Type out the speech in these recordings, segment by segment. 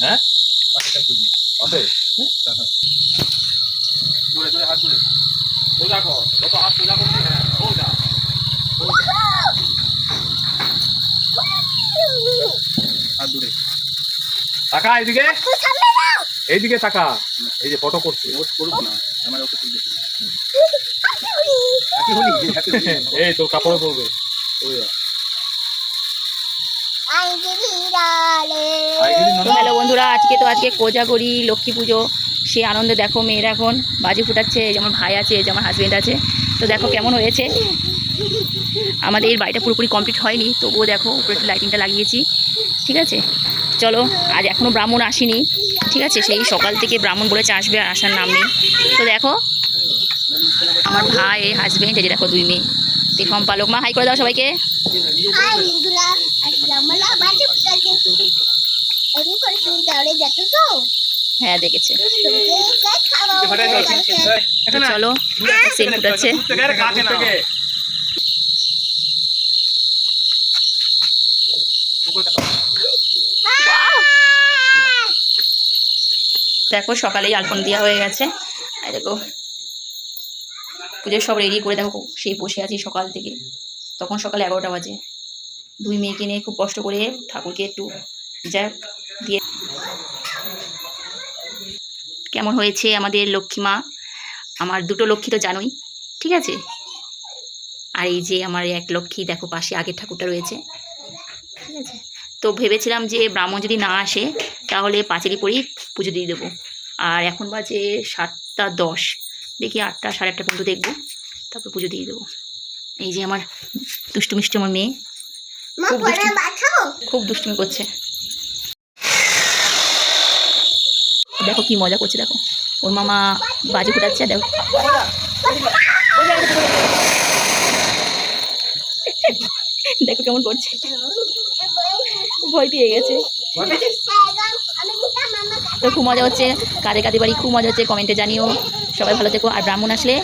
হ্যাঁ টাকা এদিকে এইদিকে টাকা এই যে ফটো করছে এই তোর কাপড়ে পড়বে হ্যালো বন্ধুরা, আজকে কোজাগরি লক্ষ্মী পুজো। সে আনন্দে দেখো মেয়েরা এখন বাজি ফুটাচ্ছে। যেমন ভাই আছে, যেমন হাজবেন্ড আছে। তো দেখো কেমন হয়েছে। আমাদের বাড়িটা পুরোপুরি কমপ্লিট হয়নি, তবুও দেখো উপরে একটু লাইটিংটা লাগিয়েছি। ঠিক আছে, চলো। আজ এখনও ব্রাহ্মণ আসেনি। ঠিক আছে, সেই সকাল থেকে ব্রাহ্মণ বলেছে আসবে, আর আসার নাম নেই। তো দেখো আমার ভাই, হাজবেন্ড, এই যে দেখো দুই মেয়ে। দেখম পালক মা হাই করে দাও সবাইকে। হ্যাঁ দেখেছে। চলো সেল ফুটাচ্ছে। দেখো সকালেই আলপনা দেওয়া হয়ে গেছে। দেখো পুজোর সব রেডি করে দেখো সেই বসে আছি সকাল থেকে। তখন সকাল 11টা বাজে। দুই মেয়েকে নিয়ে খুব কষ্ট করে ঠাকুরকে একটু যাক দিয়ে। কেমন হয়েছে আমাদের লক্ষ্মী মা। আমার দুটো লক্ষ্মী তো জানোই। ঠিক আছে, আর এই যে আমার এক লক্ষ্মী দেখো পাশে আগের ঠাকুরটা রয়েছে। ঠিক আছে, তো ভেবেছিলাম যে ব্রাহ্মণ যদি না আসে তাহলে পাঁচিলি পরেই পুজো দিয়ে দেবো। আর এখন বাজে 7টা 10। দেখি 8টা 8:30 পর্যন্ত দেখবো, তারপর পুজো দিয়ে দেবো। এই যে আমার দুষ্টু মিষ্টি আমার মেয়ে খুব দুষ্টুমি করছে। দেখো কি মজা করছে, দেখো ওর মামা বাজি ফুটাচ্ছে। দেখো দেখো কেমন করছে, ভয় পেয়ে গেছে। তো খুব মজা হচ্ছে। কাদের কাদের বাড়ি খুব মজা হচ্ছে কমেন্টে জানিও। সবাই ভালো থেকো। আর ব্রাহ্মণ আসলে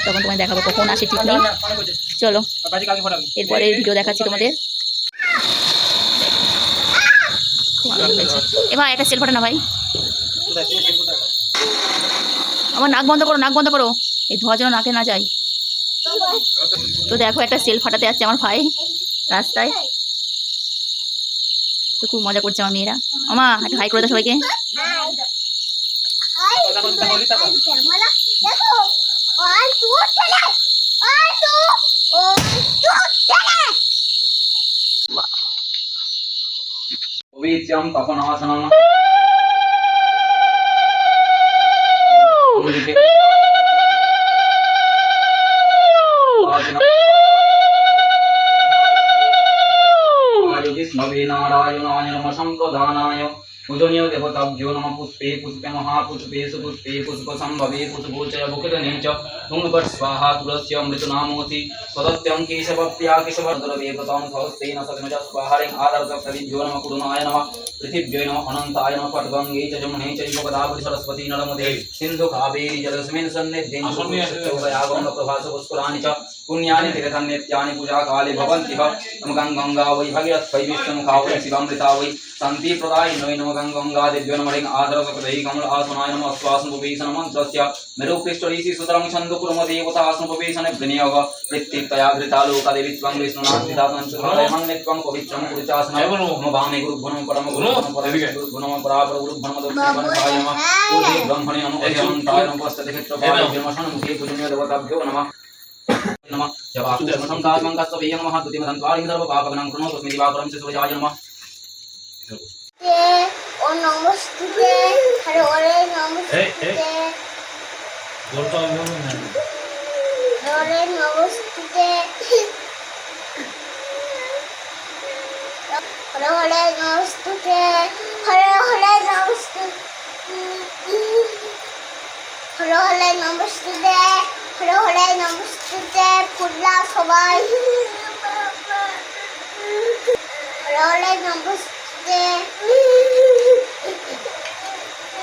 তখন তোমায় দেখাবো, কখন আসে ঠিক নেই। চলো এরপরে ভিডিও দেখাচ্ছি তোমাদের। এবার একটা সেল ফটো না ভাই, আমার নাক বন্ধ করো, নাক বন্ধ করো, এই ধোয়া যেন নাকে না যায়। তো দেখো একটা সেল ফাটাতে যাচ্ছে আমার ভাই রাস্তায়। তো খুব মজা করছে আমার মেয়েরা। আমা একটু হাই করে দাও সবাইকে। তখন नारायणाय नमः संप्रदानाय पूजनीय देवताभ्यो नमः। पुष्पे पुष्पे महापुष्पे सुपुष्पे पुष्पसंभवे पुष्पोचय बुकिरणे च तुंगपट् स्वाहा तुलस्य अमृतनामोऽसि स्वदत्यं केशवप्रिया केशवद्रवेगतां सहस्रेण सग्नज स्वाहारेण आदर्शप्रविभ्यो नमः। कुरुणाय नमः। पृथिव्यै नमः। अनन्ताय नमः। पट्गङ्गे च जमुने चैव गोदावरी सरस्वती नर्मदे सिन्धु कावेरी जलस्मिन् सन्निधिं प्रभासपुष्कराणि च पुण्यानि तीर्थान्यत्यानि पूजा काले भवन्ति। नमः गंगा वै भगीरथै विष्णुमुखा वै शिवामृता वै शांति प्रदाय नमः। नमः गंगा देव्यो नमः। आदरसकृतै कमल आसनाय नमः। श्वासमुपवेशन मन्त्रस्य मेरुपृष्ठरीसि सुतरं छन्दकुर्म देवतासमुपवेशन विनियोग वृत्तितया घृतालोका देवी त्वं विष्णुनाथितापञ्चमन्नित्वं पवित्रं कुरुचासनं मम वामे गुरुभुवनं परम गुरुभुवनं गुरुभुवनं परापर गुरुभुवनं दक्षिणवंशाय नमः। पूर्वे ब्रह्मणे नमः। अनन्ताय नमः। पश्चादेक्षत्राय ब्रह्मणमुखे पूजनीय देवताभ्यो नमः। नमः। जब आप संतात्मं कस्तवे नमः। द्वितीयमदन्त्वारिं सर्वपापगणं कृणोतस्मै दिवाकरं च सूर्याय नमः। ओ नमस्ते हरे हरे नमस्ते बोलता हूं ना हरे नमस्ते हरे हरे नमस्ते हरे हरे नमस्ते हरे हरे नमस्ते हरे हरे नमस्ते फुल्ला सबाई हरे হলে নমস্তে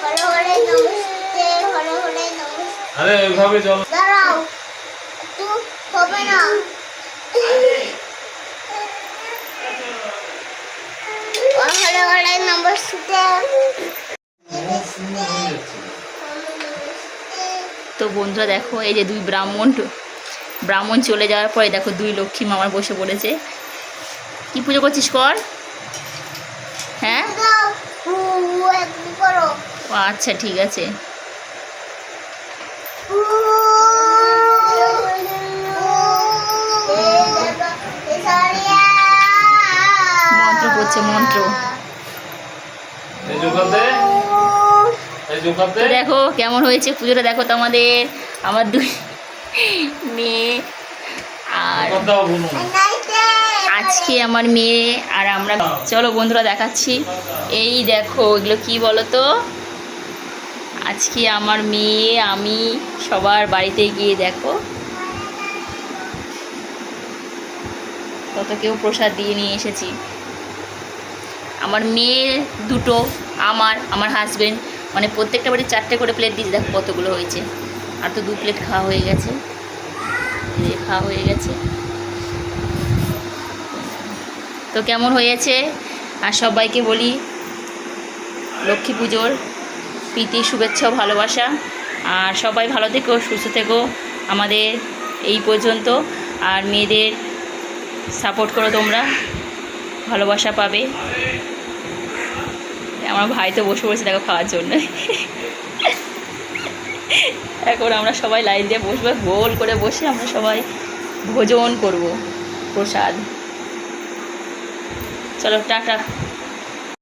হরে হরে নমস্তে হরে হরে নমস্তে আরে ওইভাবে চলো। দাঁড়াও একটু হবে না হরে হরে নমস্তে তো বন্ধুরা দেখো এই যে দুই ব্রাহ্মণ চলে যাওয়ার পরে দেখো দুই লক্ষ্মী মামার বসে পড়েছে। কি পুজো করছিস কর? হ্যাঁ দাও একটু করো ও আচ্ছা ঠিক আছে। মন্ত্র করছে মন্ত্র। এই জোকাতে এই জোকাতে তো দেখো কেমন হয়েছে পুজোটা, দেখো তো আমার দুই মেয়ে আর কথা বলুন। আজকে আমার মেয়ে আর আমরা। চলো বন্ধুরা দেখাচ্ছি। এই দেখো এগুলো কি বলো তো, আজকে আমার মেয়ে আমি সবার বাড়িতে গিয়ে দেখো কত কেউ প্রসাদ দিয়ে নিয়ে এসেছি। আমার মেয়ে দুটো, আমার হাজবেন্ড, মানে প্রত্যেকটা বাড়ি 4টে করে প্লেট দিয়েছে। দেখো কতগুলো হয়েছে। আর তো 2 প্লেট খাওয়া হয়ে গেছে, খাওয়া হয়ে গেছে। তো কেমন হয়েছে, আর সবাইকে বলি লক্ষ্মী পুজোর প্রীতি শুভেচ্ছা ও ভালোবাসা। আর সবাই ভালো থেকো, সুস্থ থেকো। আমাদের এই পর্যন্ত। আর মেয়েদের সাপোর্ট করো, তোমরা ভালোবাসা পাবে। আমার ভাই তো বসে পড়েছে দেখো খাওয়ার জন্য। এখন আমরা সবাই লাইন দিয়ে বসবো, গোল করে বসে আমরা সবাই ভোজন করব প্রসাদ। চলো টাটা।